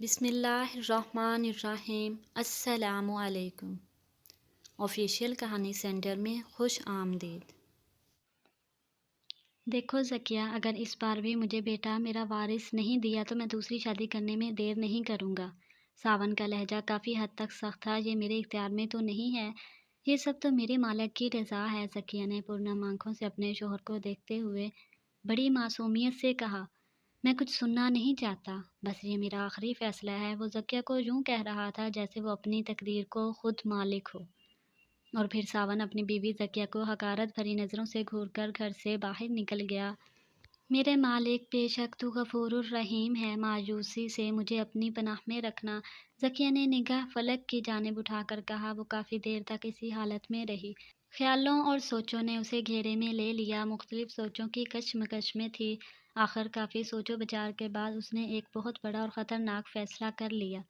بسم اللہ الرحمن الرحیم۔ السلام علیکم۔ آفیشیل کہانی سینٹر میں خوش آمدید۔ دیکھو ذکیہ، اگر اس بار بھی مجھے بیٹا میرا وارث نہیں دیا تو میں دوسری شادی کرنے میں دیر نہیں کروں گا۔ ساون کا لہجہ کافی حد تک سخت تھا۔ یہ میرے اختیار میں تو نہیں ہے، یہ سب تو میرے مالک کی رضا ہے۔ ذکیہ نے پرنم آنکھوں سے اپنے شوہر کو دیکھتے ہوئے بڑی معصومیت سے کہا، میں کچھ سننا نہیں چاہتا، بس یہ میرا آخری فیصلہ ہے۔ وہ ذکیہ کو یوں کہہ رہا تھا جیسے وہ اپنی تقدیر کو خود مالک ہو۔ اور پھر ساون اپنی بیوی ذکیہ کو حقارت بھری نظروں سے گھور کر گھر سے باہر نکل گیا۔ میرے مالک، بے شک تو غفور الرحیم ہے، مایوسی سے مجھے اپنی پناہ میں رکھنا۔ ذکیہ نے نگاہ فلک کی جانب اٹھا کر کہا۔ وہ کافی دیر تک اسی حالت میں رہی۔ خیالوں اور سوچوں نے اسے گھیرے میں لے لیا، مختلف سوچوں کی کشمکش میں تھی۔ آخر کافی سوچ و بچار کے بعد اس نے ایک بہت بڑا اور خطرناک فیصلہ کر لیا۔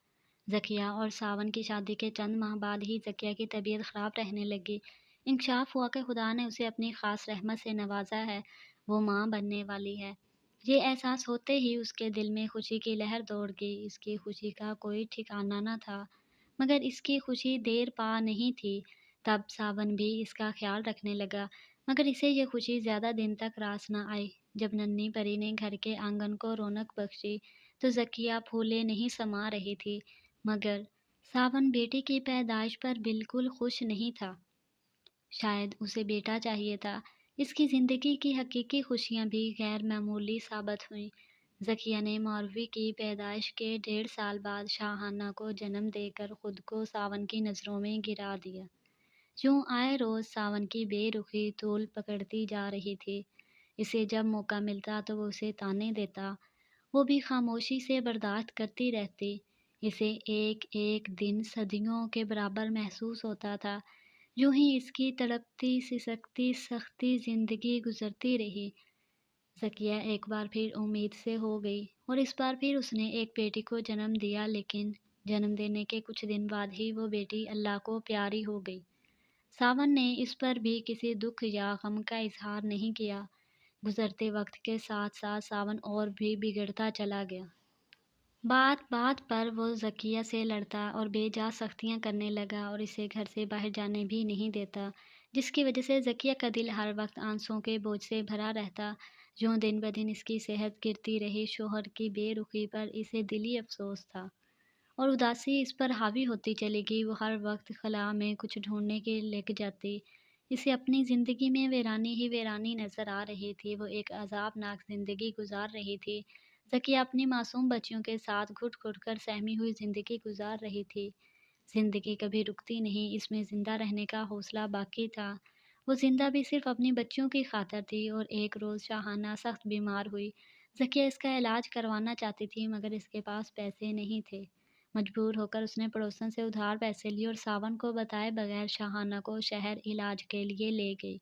ذکیہ اور ساون کی شادی کے چند ماہ بعد ہی ذکیہ کی طبیعت خراب رہنے لگی۔ انکشاف ہوا کہ خدا نے اسے اپنی خاص رحمت سے نوازا ہے، وہ ماں بننے والی ہے۔ یہ احساس ہوتے ہی اس کے دل میں خوشی کی لہر دوڑ گئی۔ اس کی خوشی کا کوئی ٹھکانہ نہ تھا، مگر اس کی خوشی دیر پا نہیں تھی۔ تب ساون بھی اس کا خیال رکھنے لگا، مگر اسے یہ خوشی زیادہ دن تک راس نہ آئی۔ جب ننھی پری نے گھر کے آنگن کو رونق بخشی تو ذکیہ پھولے نہیں سما رہی تھی، مگر ساون بیٹی کی پیدائش پر بالکل خوش نہیں تھا۔ شاید اسے بیٹا چاہیے تھا۔ اس کی زندگی کی حقیقی خوشیاں بھی غیر معمولی ثابت ہوئیں۔ ذکیہ نے ماروی کی پیدائش کے 1.5 سال بعد شاہانہ کو جنم دے کر خود کو ساون کی نظروں میں گرا دیا۔ یوں آئے روز ساون کی بے رخی طول پکڑتی جا رہی تھی۔ اسے جب موقع ملتا تو وہ اسے طعنے دیتا، وہ بھی خاموشی سے برداشت کرتی رہتی۔ اسے ایک ایک دن صدیوں کے برابر محسوس ہوتا تھا۔ یوں ہی اس کی تڑپتی سسکتی سختی زندگی گزرتی رہی۔ ذکیہ ایک بار پھر امید سے ہو گئی اور اس بار پھر اس نے ایک بیٹی کو جنم دیا، لیکن جنم دینے کے کچھ دن بعد ہی وہ بیٹی اللہ کو پیاری ہو گئی۔ ساون نے اس پر بھی کسی دکھ یا غم کا اظہار نہیں کیا۔ گزرتے وقت کے ساتھ ساتھ ساون اور بھی بگڑتا چلا گیا۔ بات بات پر وہ ذکیہ سے لڑتا اور بے جا سختیاں کرنے لگا اور اسے گھر سے باہر جانے بھی نہیں دیتا، جس کی وجہ سے ذکیہ کا دل ہر وقت آنسوؤں کے بوجھ سے بھرا رہتا۔ یوں دن بدن اس کی صحت گرتی رہی۔ شوہر کی بے رخی پر اسے دلی افسوس تھا اور اداسی اس پر حاوی ہوتی چلی گئی۔ وہ ہر وقت خلا میں کچھ ڈھونڈنے کے لگ جاتی۔ اسے اپنی زندگی میں ویرانی ہی ویرانی نظر آ رہی تھی۔ وہ ایک عذابناک زندگی گزار رہی تھی۔ ذکیہ اپنی معصوم بچیوں کے ساتھ گھٹ گھٹ کر سہمی ہوئی زندگی گزار رہی تھی۔ زندگی کبھی رکتی نہیں، اس میں زندہ رہنے کا حوصلہ باقی تھا۔ وہ زندہ بھی صرف اپنی بچیوں کی خاطر تھی۔ اور ایک روز شاہانہ سخت بیمار ہوئی۔ ذکیہ اس کا علاج کروانا چاہتی تھی، مگر اس کے پاس پیسے نہیں تھے۔ مجبور ہو کر اس نے پڑوسن سے ادھار پیسے لیے اور ساون کو بتائے بغیر شاہانہ کو شہر علاج کے لیے لے گئی،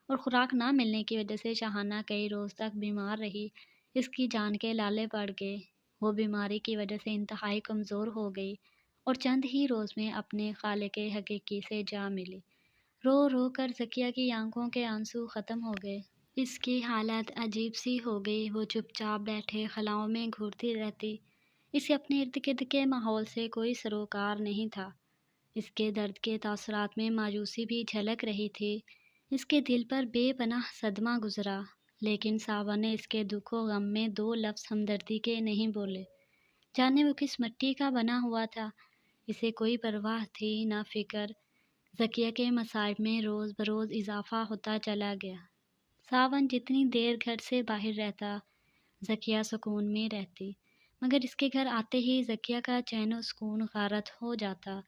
اور خوراک نہ ملنے کی وجہ سے شاہانہ کئی روز تک بیمار رہی۔ اس کی جان کے لالے پڑ گئے۔ وہ بیماری کی وجہ سے انتہائی کمزور ہو گئی اور چند ہی روز میں اپنے خالق حقیقی سے جا ملی۔ رو رو کر ذکیہ کی آنکھوں کے آنسو ختم ہو گئے۔ اس کی حالت عجیب سی ہو گئی۔ وہ چپ چاپ بیٹھے خلاؤں میں گھورتی رہتی۔ اسے اپنے ارد گرد کے ماحول سے کوئی سروکار نہیں تھا۔ اس کے درد کے تاثرات میں مایوسی بھی جھلک رہی تھی۔ اس کے دل پر بے پناہ صدمہ گزرا، لیکن ساون نے اس کے دکھ و غم میں 2 لفظ ہمدردی کے نہیں بولے۔ جانے وہ کس مٹی کا بنا ہوا تھا، اسے کوئی پرواہ تھی نہ فکر۔ ذکیہ کے مصائب میں روز بروز اضافہ ہوتا چلا گیا۔ ساون جتنی دیر گھر سے باہر رہتا، ذکیہ سکون میں رہتی، مگر اس کے گھر آتے ہی ذکیہ کا چین و سکون غارت ہو جاتا۔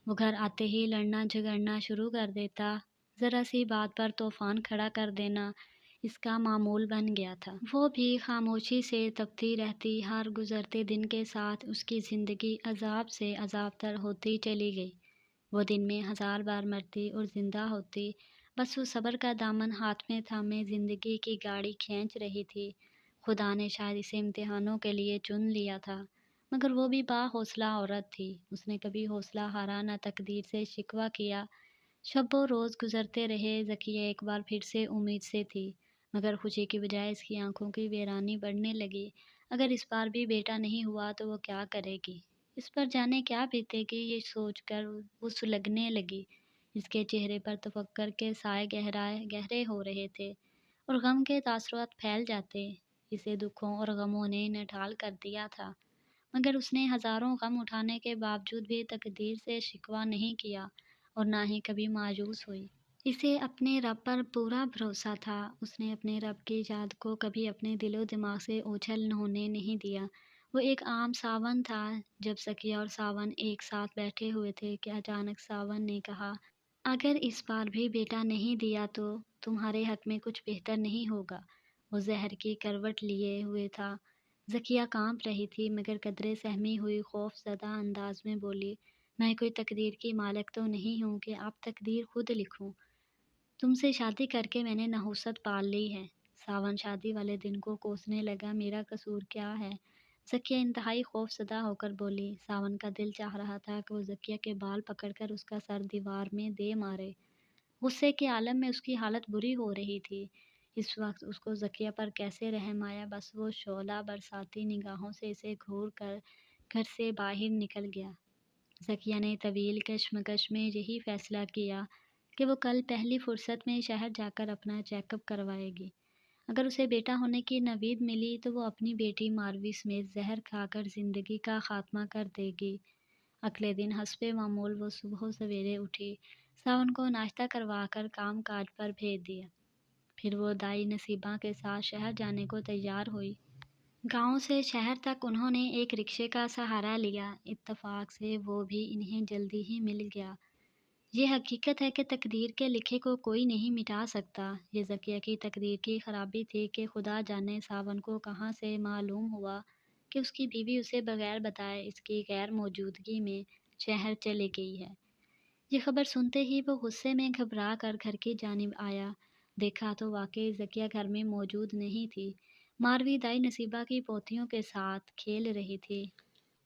وہ گھر آتے ہی لڑنا جھگڑنا شروع کر دیتا۔ ذرا سی بات پر طوفان کھڑا کر دینا اس کا معمول بن گیا تھا۔ وہ بھی خاموشی سے تپتی رہتی۔ ہر گزرتے دن کے ساتھ اس کی زندگی عذاب سے عذاب تر ہوتی چلی گئی۔ وہ دن میں 1000 بار مرتی اور زندہ ہوتی، بس وہ صبر کا دامن ہاتھ میں تھامے زندگی کی گاڑی کھینچ رہی تھی۔ خدا نے شاید اسے امتحانوں کے لیے چن لیا تھا، مگر وہ بھی با حوصلہ عورت تھی۔ اس نے کبھی حوصلہ ہارا نہ تقدیر سے شکوہ کیا۔ شب و روز گزرتے رہے۔ ذکیہ ایک بار پھر سے امید سے تھی، مگر خوشی کی بجائے اس کی آنکھوں کی ویرانی بڑھنے لگی۔ اگر اس بار بھی بیٹا نہیں ہوا تو وہ کیا کرے گی؟ اس پر جانے کیا بیتے گی، یہ سوچ کر وہ سلگنے لگی۔ اس کے چہرے پر تفکر کے سائے گہرے ہو رہے تھے اور غم کے تاثرات پھیل جاتے۔ اسے دکھوں اور غموں نے نڈھال کر دیا تھا، مگر اس نے ہزاروں غم اٹھانے کے باوجود بھی تقدیر سے شکوہ نہیں کیا اور نہ ہی کبھی مایوس ہوئی۔ اسے اپنے رب پر پورا بھروسہ تھا۔ اس نے اپنے رب کی یاد کو کبھی اپنے دل و دماغ سے اوجھل ہونے نہیں دیا۔ وہ ایک عام ساون تھا۔ جب ذکیہ اور ساون ایک ساتھ بیٹھے ہوئے تھے کہ اچانک ساون نے کہا، اگر اس بار بھی بیٹا نہیں دیا تو تمہارے حق میں کچھ بہتر نہیں ہوگا۔ وہ زہر کی کروٹ لیے ہوئے تھا۔ ذکیہ کانپ رہی تھی مگر قدرے سہمی ہوئی خوف زدہ انداز میں بولی، میں کوئی تقدیر کی مالک تو نہیں ہوں کہ اب تقدیر خود لکھوں۔ تم سے شادی کر کے میں نے نحوست پال لی ہے۔ ساون شادی والے دن کو کوسنے لگا، میرا قصور کیا ہے؟ ذکیہ انتہائی خوف زدہ ہو کر بولی۔ ساون کا دل چاہ رہا تھا کہ وہ ذکیہ کے بال پکڑ کر اس کا سر دیوار میں دے مارے۔ غصے کے عالم میں اس کی حالت بری ہو رہی تھی۔ اس وقت اس کو ذکیہ پر کیسے رحم آیا، بس وہ شعلہ برساتی نگاہوں سے اسے گھور کر گھر سے باہر نکل گیا۔ ذکیہ نے طویل کشمکش میں یہی فیصلہ کیا کہ وہ کل پہلی فرصت میں شہر جا کر اپنا چیک اپ کروائے گی۔ اگر اسے بیٹا ہونے کی نوید ملی تو وہ اپنی بیٹی ماروی سمیت زہر کھا کر زندگی کا خاتمہ کر دے گی۔ اگلے دن حسب معمول وہ صبح سویرے اٹھی، ساون کو ناشتہ کروا کر کام کاج پر بھیج دیا۔ پھر وہ دائی نصیبہ کے ساتھ شہر جانے کو تیار ہوئی۔ گاؤں سے شہر تک انہوں نے ایک رکشے کا سہارا لیا۔ اتفاق سے وہ بھی انہیں جلدی ہی مل گیا۔ یہ حقیقت ہے کہ تقدیر کے لکھے کو کوئی نہیں مٹا سکتا۔ یہ ذکیہ کی تقدیر کی خرابی تھی کہ خدا جانے ساون کو کہاں سے معلوم ہوا کہ اس کی بیوی اسے بغیر بتائے اس کی غیر موجودگی میں شہر چلی گئی ہے۔ یہ خبر سنتے ہی وہ غصے میں گھبرا کر گھر کی جانب آیا۔ دیکھا تو واقعی ذکیہ گھر میں موجود نہیں تھی۔ ماروی دائی نصیبہ کی پوتیوں کے ساتھ کھیل رہی تھی۔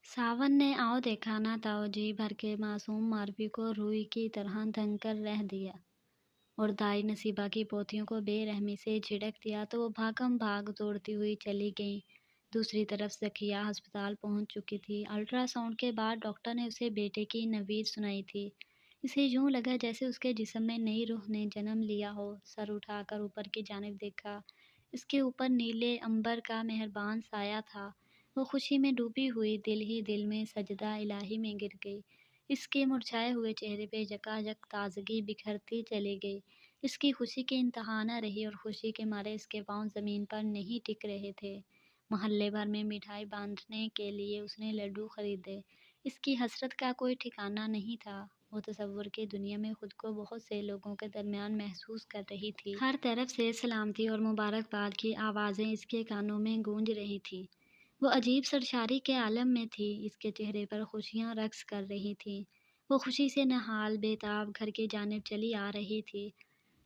ساون نے آؤ دیکھا نہ توجہ بھر کے معصوم ماروی کو روئی کی طرح دھن کر رہ دیا اور دائی نصیبہ کی پوتیوں کو بے رحمی سے جھڑک دیا تو وہ بھاگم بھاگ دوڑتی ہوئی چلی گئیں۔ دوسری طرف ذکیہ ہسپتال پہنچ چکی تھی۔ الٹرا ساؤنڈ کے بعد ڈاکٹر نے اسے بیٹے کی نوید سنائی تھی۔ اسے یوں لگا جیسے اس کے جسم میں نئی روح نے جنم لیا ہو۔ سر اٹھا کر اوپر کی جانب دیکھا، اس کے اوپر نیلے عنبر کا مہربان سایہ تھا۔ وہ خوشی میں ڈوبی ہوئی دل ہی دل میں سجدہ الہی میں گر گئی۔ اس کے مرجھائے ہوئے چہرے پہ یکایک تازگی بکھرتی چلی گئی۔ اس کی خوشی کی انتہا نہ رہی اور خوشی کے مارے اس کے پاؤں زمین پر نہیں ٹک رہے تھے۔ محلے بھر میں مٹھائی باندھنے کے لیے اس نے لڈو خریدے۔ اس کی حسرت کا کوئی ٹھکانہ نہیں تھا۔ وہ تصور کی دنیا میں خود کو بہت سے لوگوں کے درمیان محسوس کر رہی تھی۔ ہر طرف سے سلامتی اور مبارکباد کی آوازیں اس کے کانوں میں گونج رہی تھیں۔ وہ عجیب سرشاری کے عالم میں تھی۔ اس کے چہرے پر خوشیاں رقص کر رہی تھیں۔ وہ خوشی سے نہال بے تاب گھر کی جانب چلی آ رہی تھی۔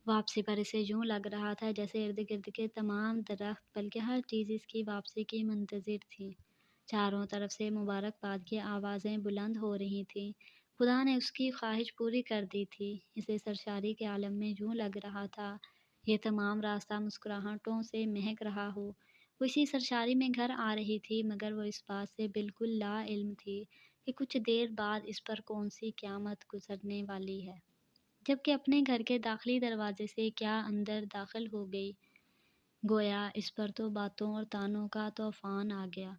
واپسی پر اسے یوں لگ رہا تھا جیسے ارد گرد کے تمام درخت بلکہ ہر چیز اس کی واپسی کی منتظر تھی۔ چاروں طرف سے مبارکباد کی آوازیں بلند ہو رہی تھیں۔ خدا نے اس کی خواہش پوری کر دی تھی۔ اسے سرشاری کے عالم میں یوں لگ رہا تھا یہ تمام راستہ مسکراہٹوں سے مہک رہا ہو۔ وہ اسی سرشاری میں گھر آ رہی تھی مگر وہ اس بات سے بالکل لا علم تھی کہ کچھ دیر بعد اس پر کون سی قیامت گزرنے والی ہے۔ جبکہ اپنے گھر کے داخلی دروازے سے کیا اندر داخل ہو گئی، گویا اس پر تو باتوں اور طعنوں کا طوفان آ گیا۔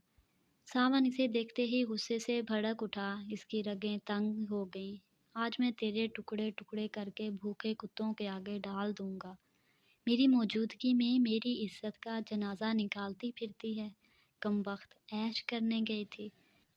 ساون اسے دیکھتے ہی غصے سے بھڑک اٹھا۔ اس کی رگیں تنگ ہو گئیں۔ آج میں تیرے ٹکڑے ٹکڑے کر کے بھوکے کتوں کے آگے ڈال دوں گا۔ میری موجودگی میں میری عزت کا جنازہ نکالتی پھرتی ہے، کم وقت عیش کرنے گئی تھی۔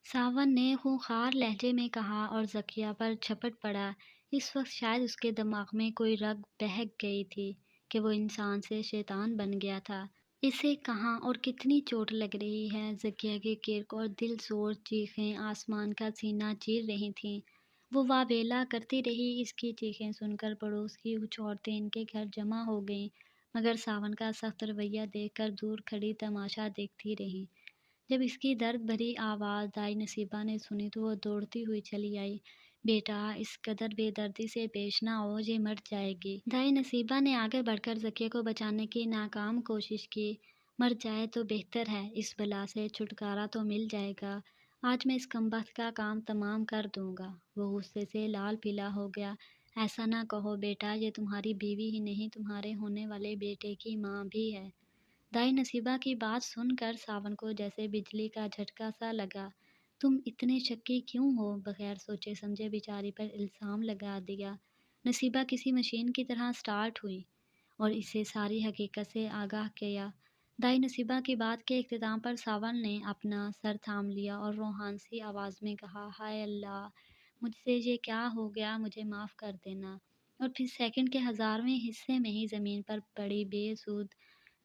ساون نے خونخوار لہجے میں کہا اور ذکیہ پر جھپٹ پڑا۔ اس وقت شاید اس کے دماغ میں کوئی رگ بہک گئی تھی کہ وہ انسان سے شیطان بن گیا تھا۔ اسے کہاں اور کتنی چوٹ لگ رہی ہے؟ ذکیہ کی کرک اور دل زور چیخیں آسمان کا سینہ چیر رہی تھیں۔ وہ واویلا کرتی رہی۔ اس کی چیخیں سن کر پڑوس کی کچھ عورتیں ان کے گھر جمع ہو گئیں مگر ساون کا سخت رویہ دیکھ کر دور کھڑی تماشا دیکھتی رہیں۔ جب اس کی درد بھری آواز دائی نصیبہ نے سنی تو وہ دوڑتی ہوئی چلی آئی۔ بیٹا اس قدر بے دردی سے پیش نہ آؤ، یہ مر جائے گی۔ دائی نصیبہ نے آگے بڑھ کر ذکیہ کو بچانے کی ناکام کوشش کی مر جائے تو بہتر ہے، اس بلا سے چھٹکارا تو مل جائے گا۔ آج میں اس کمبخت کا کام تمام کر دوں گا۔ وہ غصے سے لال پیلا ہو گیا۔ ایسا نہ کہو بیٹا، یہ تمہاری بیوی ہی نہیں، تمہارے ہونے والے بیٹے کی ماں بھی ہے۔ دائی نصیبہ کی بات سن کر ساون کو جیسے بجلی کا جھٹکا سا لگا۔ تم اتنے شکی کیوں ہو؟ بغیر سوچے سمجھے بیچاری پر الزام لگا دیا۔ نصیبہ کسی مشین کی طرح سٹارٹ ہوئی اور اسے ساری حقیقت سے آگاہ کیا۔ دائی نصیبہ کی بات کے اختتام پر ساون نے اپنا سر تھام لیا اور روحان سی آواز میں کہا، ہائے اللہ، مجھ سے یہ کیا ہو گیا، مجھے معاف کر دینا۔ اور پھر سیکنڈ کے 1000ویں حصے میں ہی زمین پر پڑی بے سود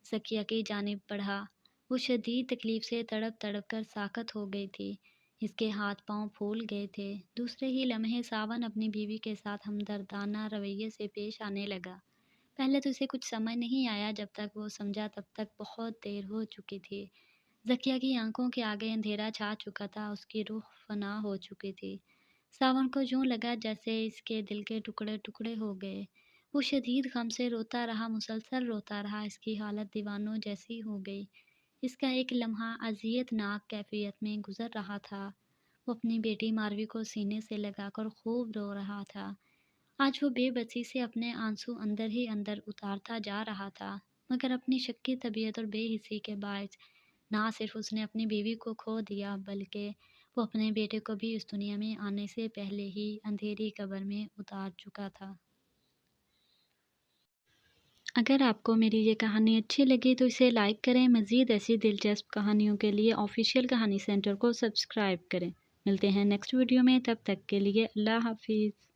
ذکیہ کی جانب بڑھا۔ وہ شدید تکلیف سے تڑپ تڑپ کر ساکت ہو گئی تھی۔ اس کے ہاتھ پاؤں پھول گئے تھے۔ دوسرے ہی لمحے ساون اپنی بیوی کے ساتھ ہمدردانہ رویے سے پیش آنے لگا۔ پہلے تو اسے کچھ سمجھ نہیں آیا، جب تک وہ سمجھا تب تک بہت دیر ہو چکی تھی۔ ذکیہ کی آنکھوں کے آگے اندھیرا چھا چکا تھا، اس کی روح فنا ہو چکی تھی۔ ساون کو یوں لگا جیسے اس کے دل کے ٹکڑے ٹکڑے ہو گئے۔ وہ شدید غم سے روتا رہا، مسلسل روتا رہا۔ اس کی حالت دیوانوں جیسی ہو گئی۔ اس کا ایک لمحہ اذیت ناک کیفیت میں گزر رہا تھا۔ وہ اپنی بیٹی ماروی کو سینے سے لگا کر خوب رو رہا تھا۔ آج وہ بے بسی سے اپنے آنسو اندر ہی اندر اتارتا جا رہا تھا، مگر اپنی شکی طبیعت اور بے حسی کے باعث نہ صرف اس نے اپنی بیوی کو کھو دیا، بلکہ وہ اپنے بیٹے کو بھی اس دنیا میں آنے سے پہلے ہی اندھیری قبر میں اتار چکا تھا۔ اگر آپ کو میری یہ کہانی اچھی لگی تو اسے لائک کریں۔ مزید ایسی دلچسپ کہانیوں کے لیے آفیشیل کہانی سینٹر کو سبسکرائب کریں۔ ملتے ہیں نیکسٹ ویڈیو میں، تب تک کے لیے اللہ حافظ۔